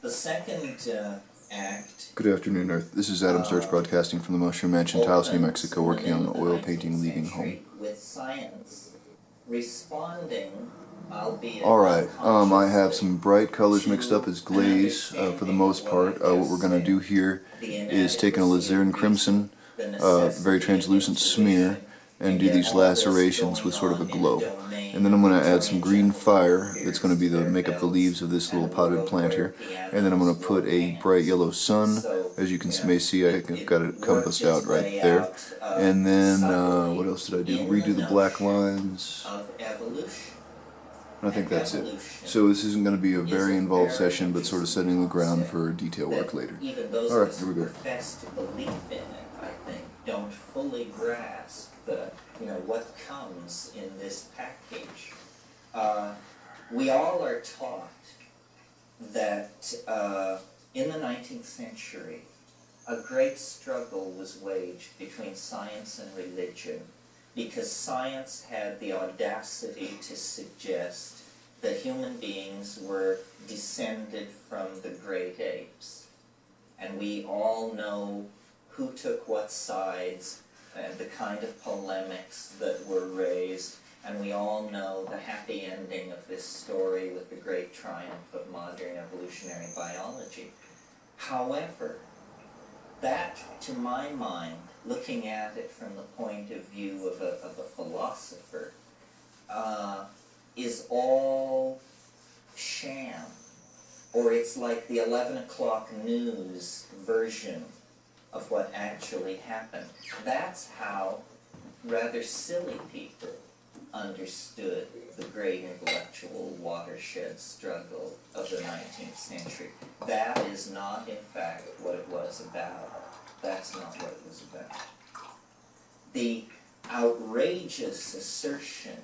The second act. Good afternoon, Earth. This is Adam Sturch broadcasting from the Mushroom Mansion, Taos, New Mexico, working on oil painting, leaving home. With science responding, albeit Alright, I have some bright colors mixed up as glaze for the most part. What we're going to do here is take an alizarin crimson, very translucent smear, and do these lacerations with sort of a glow. And then I'm going to add some green fire that's going to be the make up the leaves of this little potted plant here. And then I'm going to put a bright yellow sun. As you may see, I've got it compassed out right there. And then, what else did I do? Redo the black lines. I think that's it. So this isn't going to be a very involved session, but sort of setting the ground for detail work later. Alright, here we go. Don't fully grasp what comes in this package. We all are taught that in the 19th century a great struggle was waged between science and religion because science had the audacity to suggest that human beings were descended from the great apes. And we all know who took what sides and the kind of polemics that were raised, and we all know the happy ending of this story with the great triumph of modern evolutionary biology. However, that, to my mind, looking at it from the point of view of a philosopher, is all sham, or it's like the 11 o'clock news version of what actually happened. That's how rather silly people understood the great intellectual watershed struggle of the 19th century. That is not, in fact, what it was about. That's not what it was about. The outrageous assertion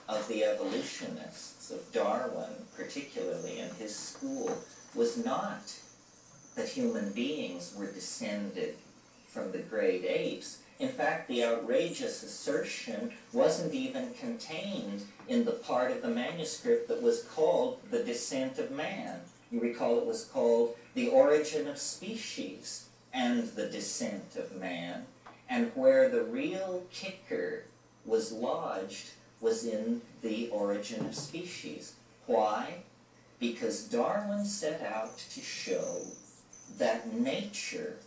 of the evolutionists, of Darwin particularly, and his school, was not that human beings were descended from the great apes. In fact, the outrageous assertion wasn't even contained in the part of the manuscript that was called The Descent of Man. You recall it was called The Origin of Species and the Descent of Man, and where the real kicker was lodged was in The Origin of Species. Why? Because Darwin set out to show that nature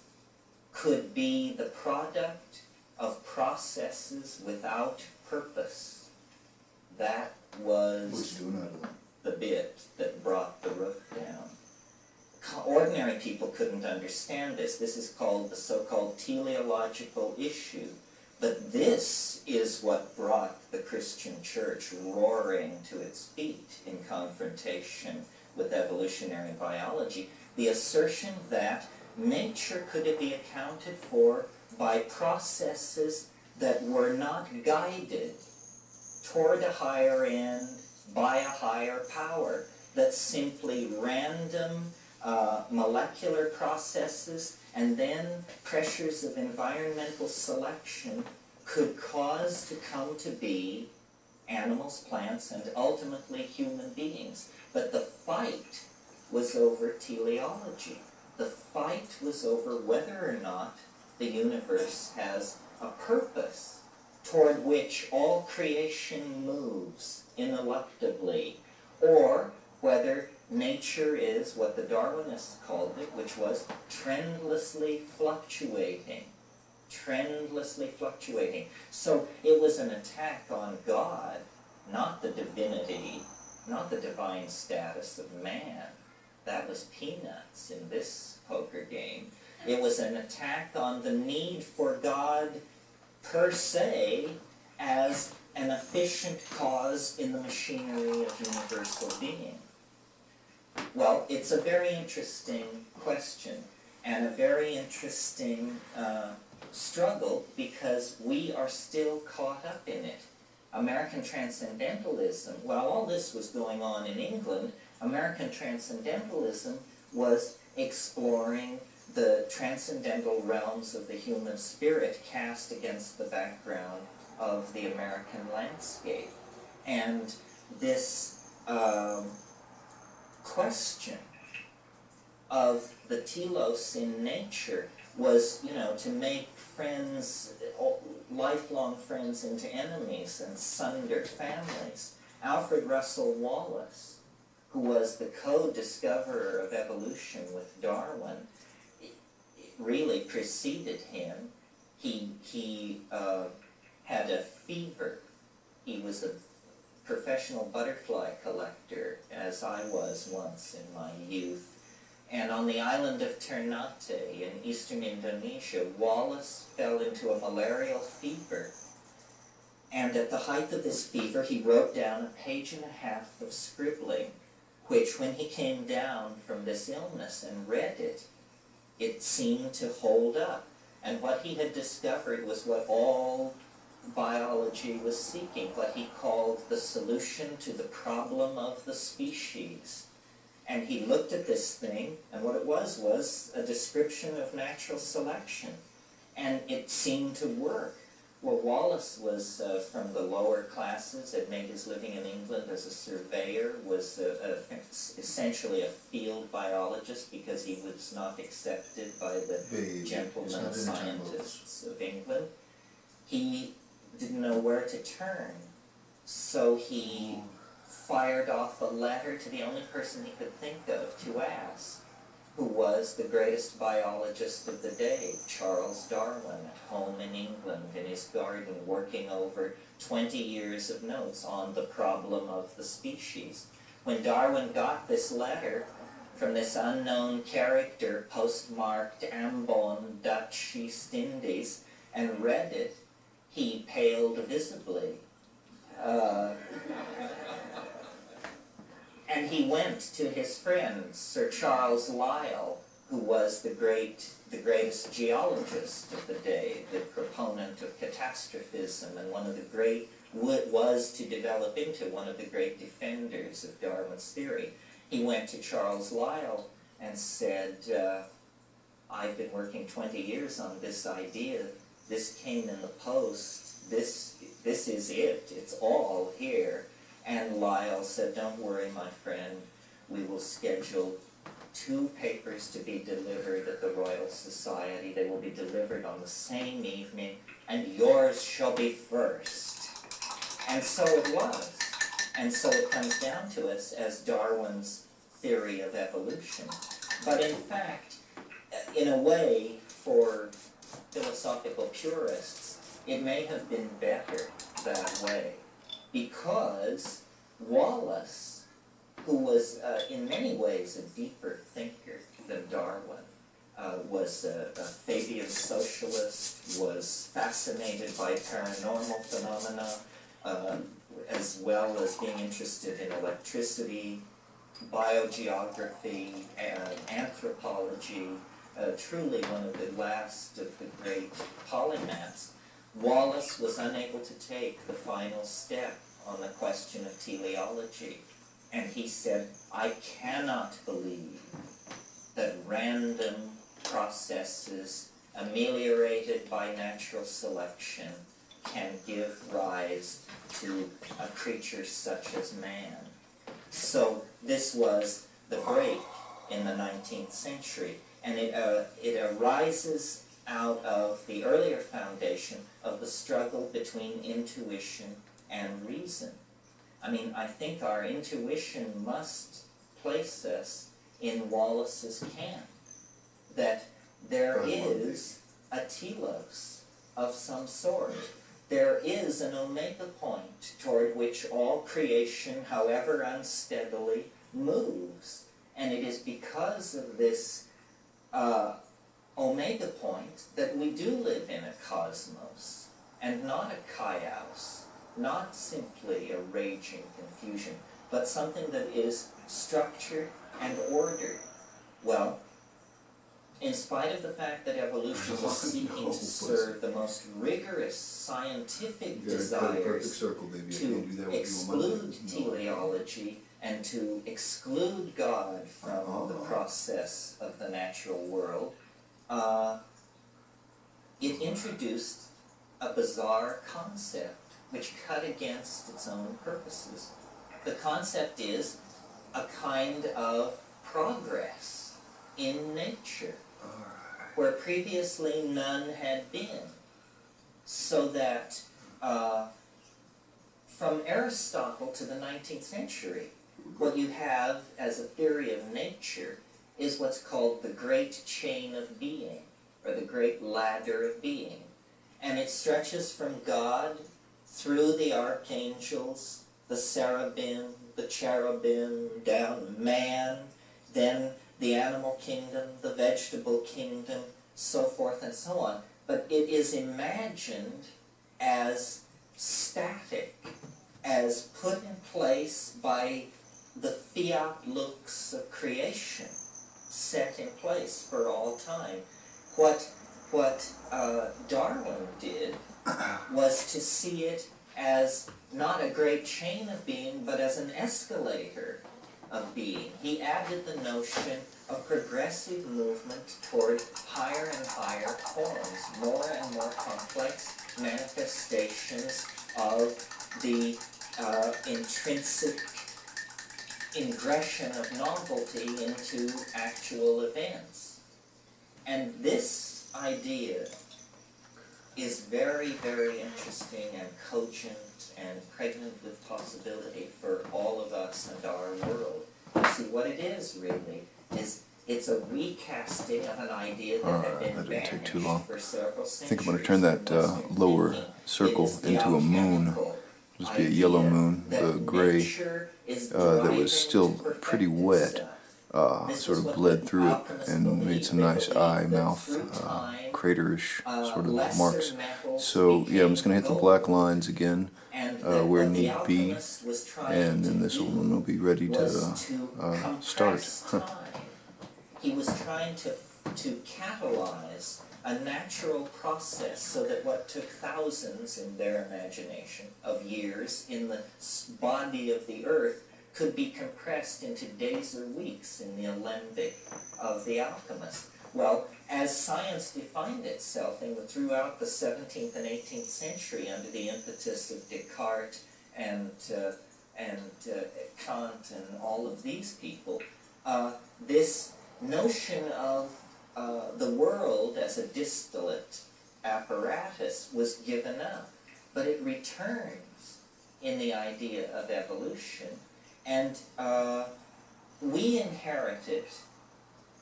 could be the product of processes without purpose. That was the bit that brought the roof down. Ordinary people couldn't understand this. This is called the so-called teleological issue. But this is what brought the Christian church roaring to its feet in confrontation with evolutionary biology. The assertion that nature could be accounted for by processes that were not guided toward a higher end by a higher power, that simply random molecular processes and then pressures of environmental selection could cause to come to be animals, plants, and ultimately human beings. But the fight was over teleology. The fight was over whether or not the universe has a purpose toward which all creation moves ineluctably, or whether nature is what the Darwinists called it, which was trendlessly fluctuating. Trendlessly fluctuating. So it was an attack on God, not the divinity, not the divine status of man. That was peanuts in this poker game. It was an attack on the need for God per se as an efficient cause in the machinery of universal being. Well, it's a very interesting question and a very interesting struggle because we are still caught up in it. American transcendentalism, while all this was going on in England, American transcendentalism was exploring the transcendental realms of the human spirit cast against the background of the American landscape. And this question of the telos in nature was, you know, to make friends, lifelong friends into enemies and sunder families. Alfred Russel Wallace, who was the co-discoverer of evolution with Darwin, really preceded him. He had a fever. He was a professional butterfly collector, as I was once in my youth. And on the island of Ternate in eastern Indonesia, Wallace fell into a malarial fever. And at the height of this fever, he wrote down a page and a half of scribbling, which when he came down from this illness and read it, it seemed to hold up. And what he had discovered was what all biology was seeking, what he called the solution to the problem of the species. And he looked at this thing, and what it was a description of natural selection. And it seemed to work. Well, Wallace was from the lower classes, had made his living in England as a surveyor, was essentially a field biologist because he was not accepted by the gentlemen scientists of England. He didn't know where to turn, so he fired off a letter to the only person he could think of to ask, who was the greatest biologist of the day, Charles Darwin, at home in England in his garden, working over 20 years of notes on the problem of the species. When Darwin got this letter from this unknown character, postmarked Ambon, Dutch East Indies, and read it, he paled visibly. And he went to his friend, Sir Charles Lyell, who was the greatest geologist of the day, the proponent of catastrophism, and was to develop into one of the great defenders of Darwin's theory. He went to Charles Lyell and said, I've been working 20 years on this idea. This came in the post. This is it. It's all here. And Lyell said, don't worry, my friend. We will schedule 2 papers to be delivered at the Royal Society. They will be delivered on the same evening, and yours shall be first. And so it was. And so it comes down to us as Darwin's theory of evolution. But in fact, in a way, for philosophical purists, it may have been better that way. Because Wallace, who was in many ways a deeper thinker than Darwin, was a Fabian socialist, was fascinated by paranormal phenomena, as well as being interested in electricity, biogeography, and anthropology, truly one of the last of the great polymaths. Wallace was unable to take the final step on the question of teleology. And he said, I cannot believe that random processes ameliorated by natural selection can give rise to a creature such as man. So this was the break in the 19th century. And it arises out of the earlier foundation of the struggle between intuition and reason. I mean, I think our intuition must place us in Wallace's camp, that there is a telos of some sort. There is an omega point toward which all creation, however unsteadily, moves. And it is because of this omega point that we do live in a cosmos and not a chaos, not simply a raging confusion, but something that is structured and ordered. Well, in spite of the fact that evolution is seeking to serve the most rigorous scientific desires to exclude teleology and to exclude God from the process of the natural world, it introduced a bizarre concept which cut against its own purposes. The concept is a kind of progress nature, where previously none had been. So that from Aristotle to the 19th century, what you have as a theory of nature is what's called the great chain of being, or the great ladder of being. And it stretches from God through the archangels, the seraphim, the cherubim, down man, then the animal kingdom, the vegetable kingdom, so forth and so on. But it is imagined as static, as put in place by the fiat lux of creation, set in place for all time. What Darwin did was to see it as not a great chain of being, but as an escalator of being. He added the notion of progressive movement toward higher and higher forms, more and more complex manifestations of the intrinsic ingression of novelty into actual events. And this idea is very, very interesting and cogent and pregnant with possibility for all of us and our world. You see, what it is really is it's a recasting of an idea that had been that didn't take too banished long. for several centuries. I think I'm going to turn that lower circle into a moon. Just be a yellow moon, the gray that was still pretty wet sort of bled through it and made some nice eye, mouth, craterish sort of marks. So yeah, I'm just going to hit the black lines again where need be, and then this one will be ready to start. He was trying to catalyze a natural process so that what took thousands in their imagination of years in the body of the earth could be compressed into days or weeks in the alembic of the alchemist. Well, as science defined itself throughout the 17th and 18th century under the impetus of Descartes and Kant and all of these people, this notion of the world as a distillate apparatus was given up, but it returns in the idea of evolution, and we inherit it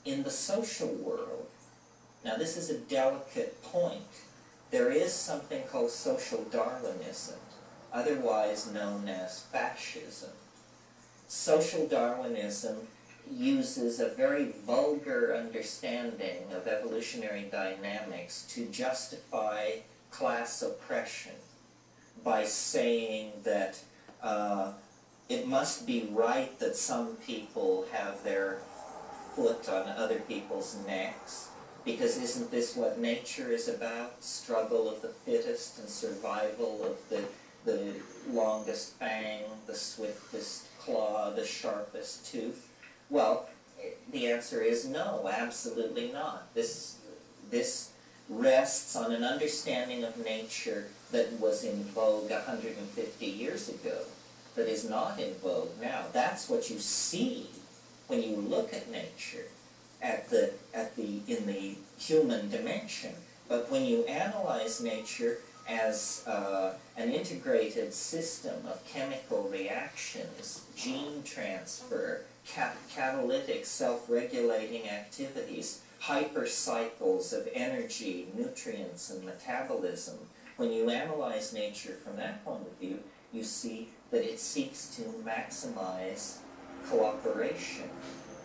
in the social world. Now this is a delicate point. There is something called social Darwinism, otherwise known as fascism. Social Darwinism uses a very vulgar understanding of evolutionary dynamics to justify class oppression by saying that it must be right that some people have their foot on other people's necks, because isn't this what nature is about? Struggle of the fittest and survival of the longest fang, the swiftest claw, the sharpest tooth. Well, the answer is no, absolutely not. This rests on an understanding of nature that was in vogue 150 years ago, that is not in vogue now. That's what you see when you look at nature in the human dimension. But when you analyze nature as an integrated system of chemical reactions, gene transfer, catalytic self-regulating activities, hypercycles of energy, nutrients, and metabolism, when you analyze nature from that point of view, you see that it seeks to maximize cooperation,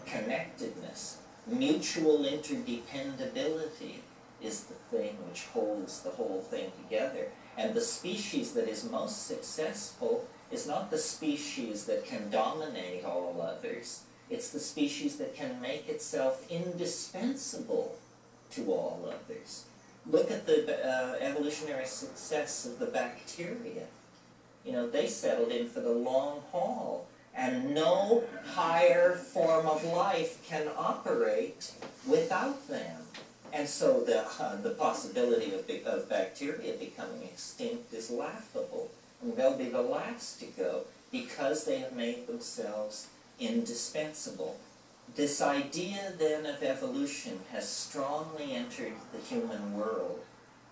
connectedness, mutual interdependability is the thing which holds the whole thing together. And the species that is most successful is not the species that can dominate all others. It's the species that can make itself indispensable to all others. Look at the evolutionary success of the bacteria. You know, they settled in for the long haul, and no higher form of life can operate without them. And so the possibility of bacteria becoming extinct is laughable. And they'll be the last to go because they have made themselves indispensable. This idea then of evolution has strongly entered the human world,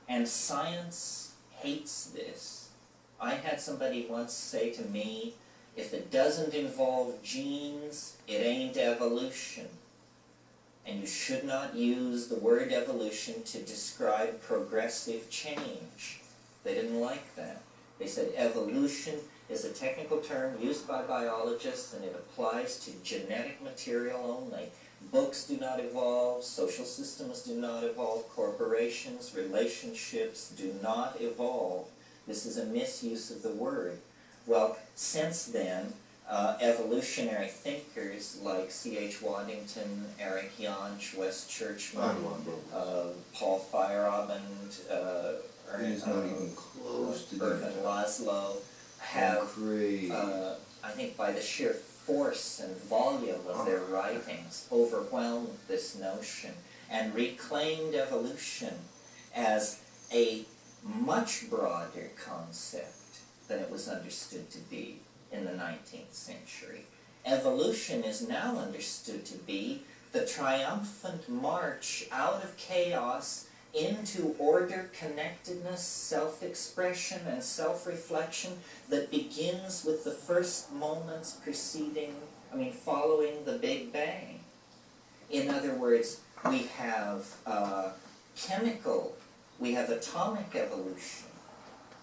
and science hates this. I had somebody once say to me, if it doesn't involve genes, it ain't evolution. And you should not use the word evolution to describe progressive change. They didn't like that. They said evolution is a technical term used by biologists, and it applies to genetic material only. Books do not evolve, social systems do not evolve, corporations, relationships do not evolve. This is a misuse of the word. Well, since then, evolutionary thinkers like C.H. Waddington, Eric Jantsch, Wes Churchman, Paul Feyerabend, Irvin Laszlo have, I think by the sheer force and volume of their writings, overwhelmed this notion and reclaimed evolution as a much broader concept than it was understood to be in the 19th century. Evolution is now understood to be the triumphant march out of chaos into order, connectedness, self-expression, and self-reflection that begins with the first moments following the Big Bang. In other words, we have we have atomic evolution,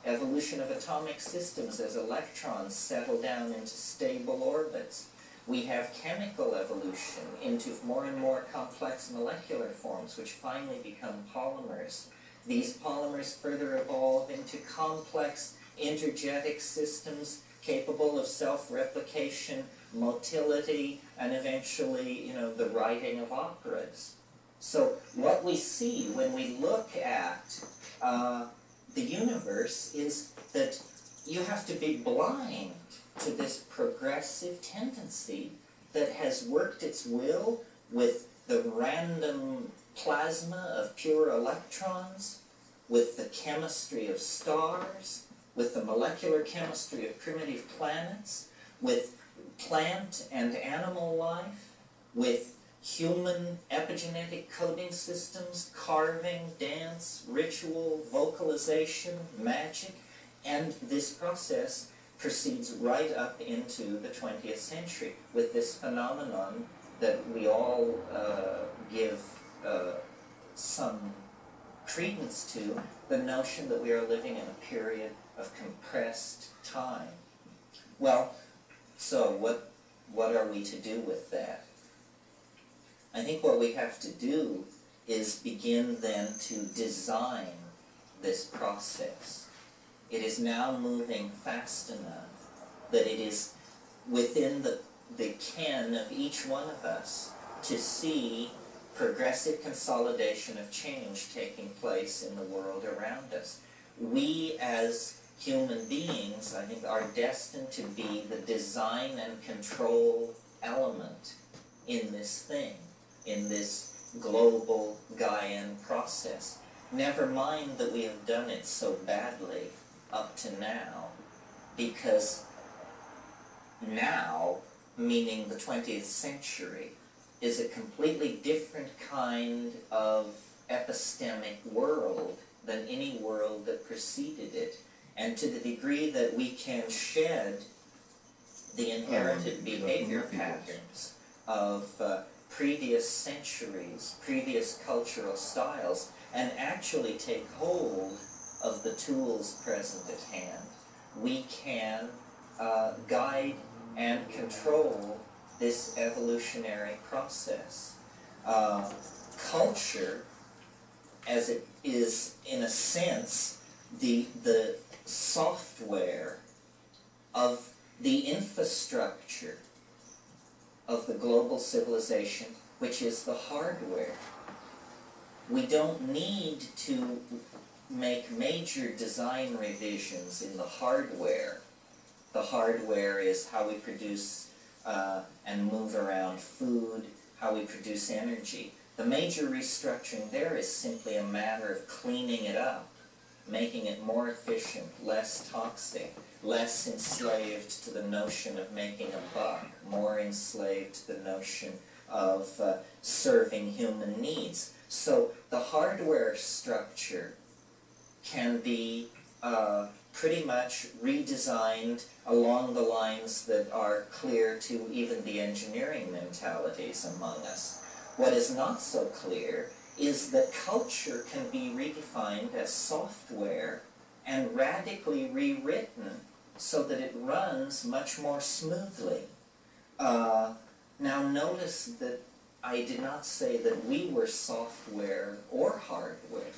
evolution of atomic systems as electrons settle down into stable orbits. We have chemical evolution into more and more complex molecular forms, which finally become polymers. These polymers further evolve into complex intergetic systems capable of self-replication, motility, and eventually, the writing of operas. So what we see when we look at the universe is that you have to be blind to this progressive tendency that has worked its will with the random plasma of pure electrons, with the chemistry of stars, with the molecular chemistry of primitive planets, with plant and animal life, with human epigenetic coding systems, carving, dance, ritual, vocalization, magic, and this process proceeds right up into the 20th century with this phenomenon that we all give some credence to, the notion that we are living in a period of compressed time. Well, so what are we to do with that? I think what we have to do is begin then to design this process. It is now moving fast enough that it is within the ken of each one of us to see progressive consolidation of change taking place in the world around us. We as human beings, I think, are destined to be the design and control element in this thing, in this global Gaian process. Never mind that we have done it so badly up to now, because now, meaning the 20th century, is a completely different kind of epistemic world than any world that preceded it. And to the degree that we can shed the inherited behavior patterns of previous centuries, previous cultural styles, and actually take hold of the tools present at hand, we can guide and control this evolutionary process. Culture, as it is in a sense the software of the infrastructure of the global civilization, which is the hardware. We don't need to make major design revisions in the hardware. The hardware is how we produce and move around food, how we produce energy. The major restructuring there is simply a matter of cleaning it up, making it more efficient, less toxic, less enslaved to the notion of making a buck, more enslaved to the notion of serving human needs. So the hardware structure can be pretty much redesigned along the lines that are clear to even the engineering mentalities among us. What is not so clear is that culture can be redefined as software and radically rewritten so that it runs much more smoothly. Now notice that I did not say that we were software or hardware.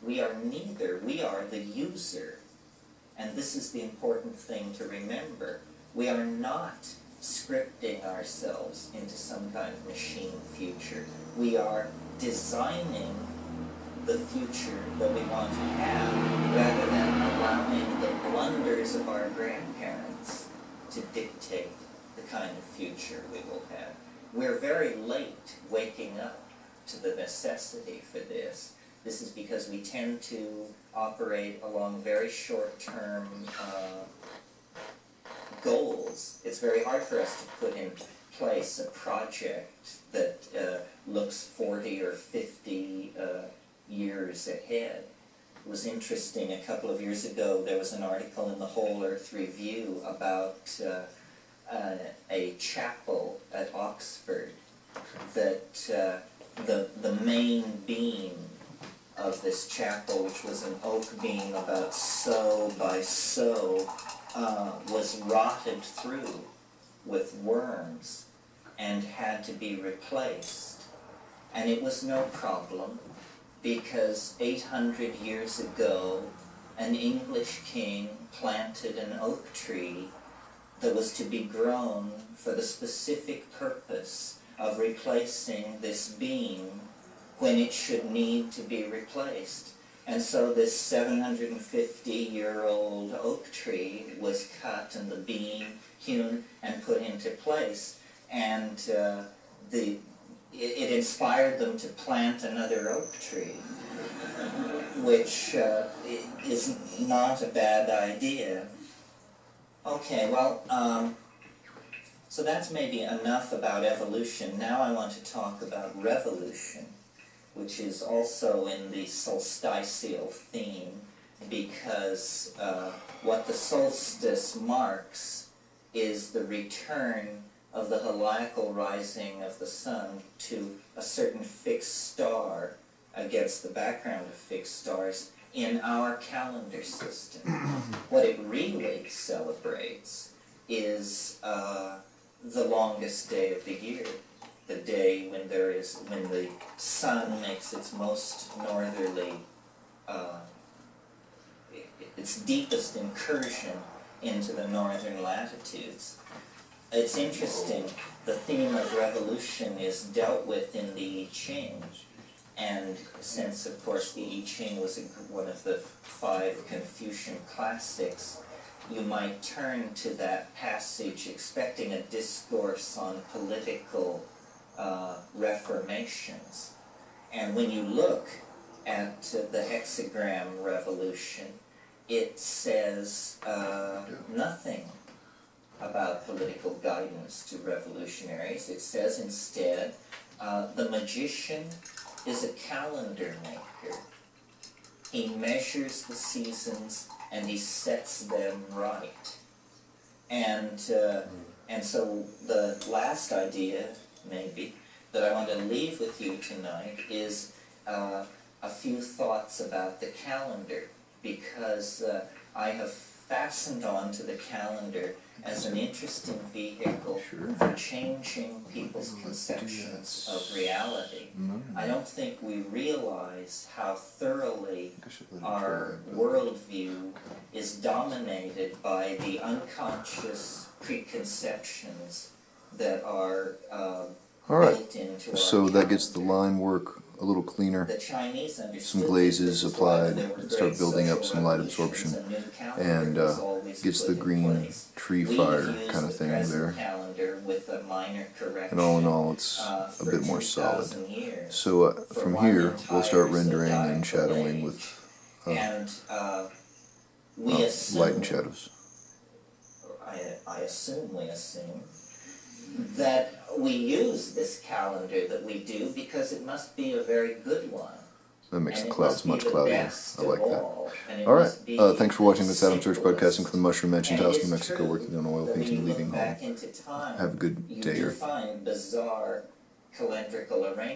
We are neither. We are the user. And this is the important thing to remember. We are not scripting ourselves into some kind of machine future. We are designing the future that we want to have rather than allowing the blunders of our grandparents to dictate the kind of future we will have. We're very late waking up to the necessity for this. This is because we tend to operate along very short-term goals. It's very hard for us to put in place a project that looks 40 or 50 years ahead. It was interesting, a couple of years ago there was an article in the Whole Earth Review about a chapel at Oxford that the main beam of this chapel, which was an oak beam about so by so, was rotted through with worms and had to be replaced. And it was no problem because 800 years ago an English king planted an oak tree that was to be grown for the specific purpose of replacing this beam when it should need to be replaced. And so this 750-year-old oak tree was cut and the beam hewn and put into place. And it inspired them to plant another oak tree, which is not a bad idea. Okay, well, so that's maybe enough about evolution. Now I want to talk about revolution, which is also in the solsticial theme, because what the solstice marks is the return of the heliacal rising of the sun to a certain fixed star against the background of fixed stars in our calendar system. What it really celebrates is the longest day of the year, the day when the sun makes its most northerly, its deepest incursion into the northern latitudes. It's interesting, the theme of revolution is dealt with in the I Ching, and since, of course, the I Ching was one of the 5 Confucian classics, you might turn to that passage expecting a discourse on political reformations. And when you look at the hexagram revolution, it says nothing about political guidance to revolutionaries. It says instead, the magician is a calendar maker. He measures the seasons and he sets them right. And so the last idea, maybe, that I want to leave with you tonight is a few thoughts about the calendar, because I have fastened on to the calendar as an interesting vehicle for changing people's conceptions of reality. I don't think we realize how thoroughly our worldview is dominated by the unconscious preconceptions that are built into our so that gets the line work a little cleaner. The Chinese Some glazes applied, start building up some light absorption, and gets the green tree fire kind of thing there. And all in all, it's a bit more solid. So from here, we'll start rendering and shadowing with light and shadows. I assume that we use this calendar that we do because it must be a very good one. That makes And the it clouds must be much the cloudier. best I like of that. all, and it Alright, must be thanks for watching this Adam Sturch simplest. Broadcasting from the Mushroom Mansion And it House, is New Mexico, true working on oil that when painting, you look leaving home. back into time, Have a good you day do or find bizarre calendrical arrangements.